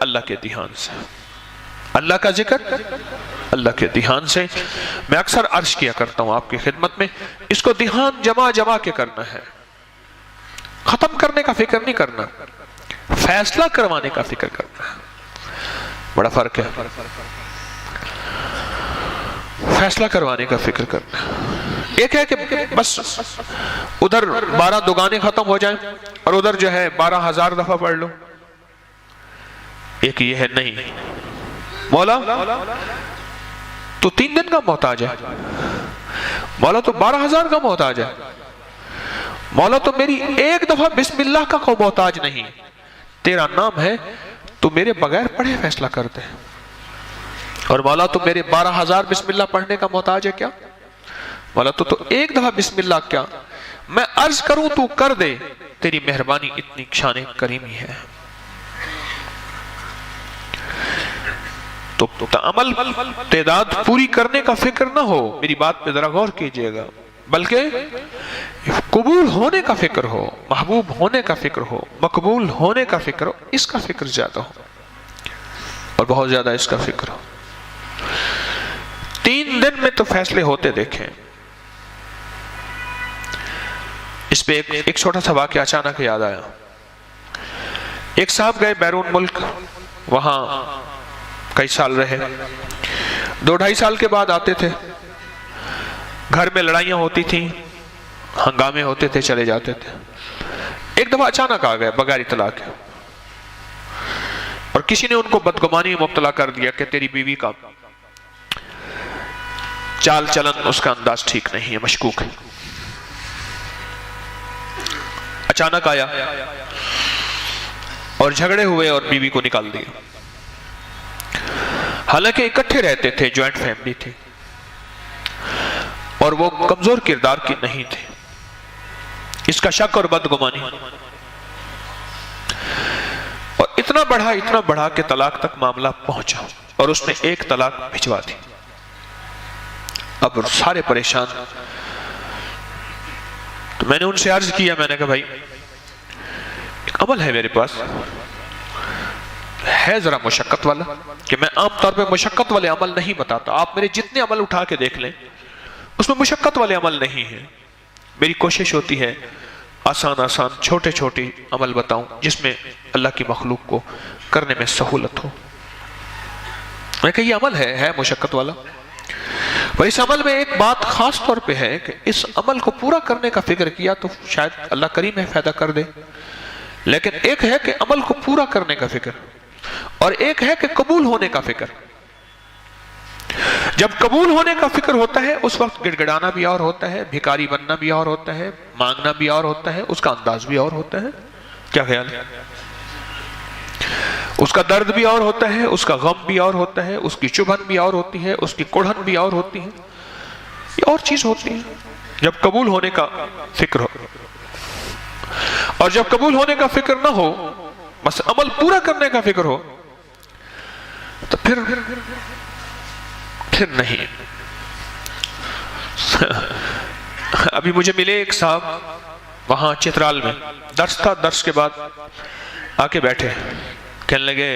اللہ کے دھیان سے، اللہ کا ذکر اللہ کے دھیان سے۔ میں اکثر عرض کیا کرتا ہوں آپ کی خدمت میں، اس کو دھیان جمع کے کرنا ہے، ختم کرنے کا فکر نہیں کرنا، فیصلہ کروانے کا فکر کرنا ہے۔ بڑا فرق ہے، فیصلہ کروانے کا فکر کرنا ہے۔ ایک ہے کہ بس ادھر 12 دگانے ختم ہو جائیں اور ادھر جو ہے 12,000 دفعہ پڑھ لو۔ ایک یہ ہے نہیں، مولا تو 3 دن کا محتاج ہے، مولا تو 12,000 کا محتاج ہے، مولا تو میری ایک دفعہ بسم اللہ کا کوئی محتاج نہیں، تیرا نام ہے تو میرے بغیر پڑھے فیصلہ کر دے، اور مولا تو میرے 12,000 بسم اللہ پڑھنے کا محتاج ہے کیا؟ مولا تو ایک دفعہ بسم اللہ کیا میں عرض کروں تو کر دے، تیری مہربانی اتنی شان کریمی ہے۔ تو عمل تعداد پوری کرنے کا فکر نہ ہو، میری بات پہ ذرا غور کیجئے گا، بلکہ قبول ہونے کا فکر ہو، محبوب ہونے کا فکر ہو، مقبول ہونے کا فکر ہو، اس کا فکر زیادہ ہو، اور بہت زیادہ اس کا فکر ہو۔ 3 دن میں تو فیصلے ہوتے دیکھیں۔ اس پہ ایک چھوٹا سا واقعہ اچانک یاد آیا۔ ایک صاحب گئے بیرون ملک، وہاں کئی سال رہے، 2-2.5 سال کے بعد آتے تھے، گھر میں لڑائیاں ہوتی تھیں، ہنگامے ہوتے تھے، چلے جاتے تھے۔ ایک دفعہ اچانک آ گئے بغیر اطلاع کے، اور کسی نے ان کو بدگمانی میں مبتلا کر دیا کہ تیری بیوی کا چال چلن، اس کا انداز ٹھیک نہیں ہے، مشکوک ہے۔ اچانک آیا اور جھگڑے ہوئے اور بیوی کو نکال دیا۔ حالانکہ اکٹھے رہتے تھے، جوائنٹ فیملی تھی، اور وہ کمزور کردار کی نہیں تھے۔ اس کا شک اور بدگمانی، اور اتنا بڑھا کہ طلاق تک معاملہ پہنچا، اور اس نے ایک طلاق بھجوا دی۔ اب سارے پریشان۔ تو میں نے ان سے عرض کیا، میں نے کہا بھائی ایک عمل ہے میرے پاس، ہے ذرا مشقت والا، کہ میں عام طور پہ مشقت والے عمل نہیں بتاتا، آپ میرے جتنے عمل اٹھا کے دیکھ لیں اس میں مشقت والے عمل نہیں ہیں۔ میری کوشش ہوتی ہے آسان چھوٹے عمل بتاؤں جس میں اللہ کی مخلوق کو کرنے میں سہولت ہو۔ میں کہا یہ عمل ہے مشقت والا، اور اس عمل میں ایک بات خاص طور پہ ہے کہ اس عمل کو پورا کرنے کا فکر کیا تو شاید اللہ کریم ہے فائدہ کر دے، لیکن ایک ہے کہ عمل کو پورا کرنے کا فکر، اور ایک ہے کہ قبول ہونے کا فکر۔ جب قبول ہونے کا فکر ہوتا ہے اس وقت گڑ گڑانا بھی اور ہوتا ہے، بھکاری بننا بھی اور ہوتا ہے، مانگنا بھی اور ہوتا ہے، اس کا انداز بھی اور ہوتا ہے۔ کیا خیال ہے؟ اس کا درد بھی اور ہوتا ہے، اس کا غم بھی اور ہوتا ہے، اس کی چبھن بھی اور ہوتی ہے، اس کی کڑھن بھی اور ہوتی ہے، یہ اور چیز ہوتی ہے جب قبول ہونے کا فکر ہو۔ اور جب قبول ہونے کا فکر نہ ہو، بس عمل پورا کرنے کا فکر ہو، تو پھر نہیں۔ ابھی مجھے ملے ایک صاحب وہاں چترال میں، درس تھا، درس کے بعد آ کے بیٹھے، کہنے لگے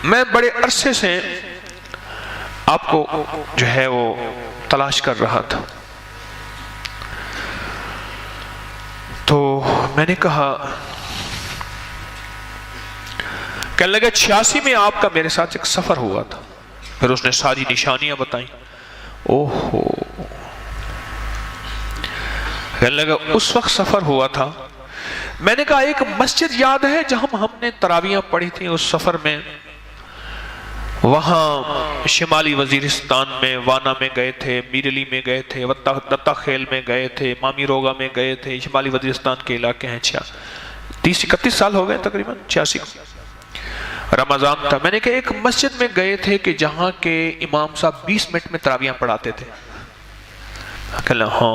میں بڑے عرصے سے آپ کو جو ہے وہ تلاش کر رہا تھا۔ تو میں نے کہا، کہنے لگے 86 میں آپ کا میرے ساتھ ایک سفر ہوا تھا۔ پھر اس نے ساری نشانیاں بتائیں۔ اوہو، کہنے لگا اس وقت سفر ہوا تھا۔ میں نے کہا ایک مسجد یاد ہے جہاں ہم نے تراویحیں پڑھی تھیں اس سفر میں، وہاں شمالی وزیرستان میں وانا میں گئے تھے، میرلی میں گئے تھے، دتا خیل میں گئے تھے، مامی روگا میں گئے تھے، شمالی وزیرستان کے علاقے ہیں۔ 30-31 سال ہو گئے تقریباً، 86 رمضان تھا۔ میں نے کہا ایک مسجد میں گئے تھے کہ جہاں کے امام صاحب 20 منٹ میں تراویحیں پڑھاتے تھے۔ کہنا ہاں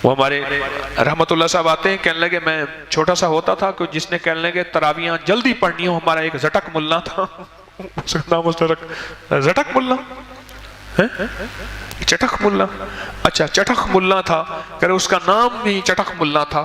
وہ ہمارے رحمت اللہ صاحب آتے ہیں، کہنے لگے میں چھوٹا سا ہوتا تھا کہ جس نے کہنے لگے تراویحیں جلدی پڑھنی ہو، ہمارا ایک زٹک ملا تھا، اس کا نام زٹک ملا، چٹک ملا، اچھا چٹک ملا تھا، کہ اس کا نام بھی چٹک ملا تھا۔